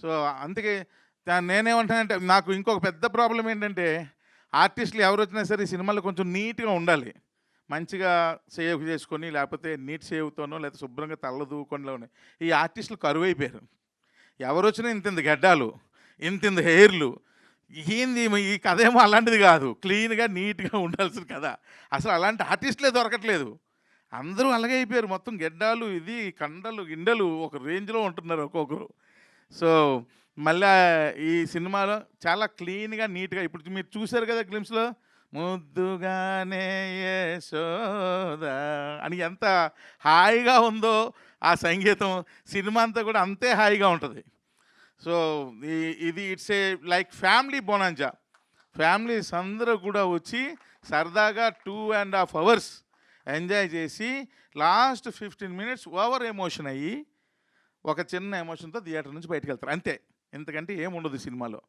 So, అందుకే నేనేమంటానంటే నాకు ఇంకొక పెద్ద ప్రాబ్లమ్ ఏంటంటే, ఆర్టిస్టులు ఎవరొచ్చినా సరే ఈ సినిమాలో కొంచెం నీట్‌గా ఉండాలి. మంచిగా షేవ్ చేసుకొని, లేపోతే నీట్ షేవ్‌తోనో, లేకపోతే శుభ్రంగా తలలో దూకొనిలోనే ఈ ఆర్టిస్టులు కరువైపోయారు. ఎవరొచ్చినా ఇంతింత గెడ్డాలు, ఇంతింత హెయిర్‌లు. ఏంది ఈ కథేమో అలాంటిది గాదు. క్లీన్‌గా, నీట్‌గా ఉండాల్సిన కథ. అసలు అలాంటి ఆర్టిస్టులే దొరకట్లేదు. అందరూ అలాగే అయిపోయారు. మొత్తం గెడ్డాలు, ఇది కండలు, గిండలు ఒక రేంజ్‌లో ఉంటున్నారు ఒక్కొక్కరు. సో, మళ్ళా ఈ సినిమాలో చాలా క్లీన్‌గా, నీట్‌గా ఇప్పుడు మీరు చూసారు కదా గ్లిమ్స్‌లో ముద్దుగానే యశోద అని ఎంత హాయిగా ఉందో ఆ సంగీతం. సినిమా అంతా కూడా అంతే హాయిగా ఉంటది. సో, ఇది it's a like family bonanza. Families అందరూ కూడా వచ్చి సరదాగా 2½ అవర్స్ ఎంజాయ్ చేసి లాస్ట్ 15 మినిట్స్ ఓవర్ ఎమోషన్ అయ్యి, ఒక చిన్న ఎమోషన్‌తో థియేటర్ నుంచి బయటికెళ్తారు. అంతే. ఇంతకంటే ఏముండదు సినిమాలో.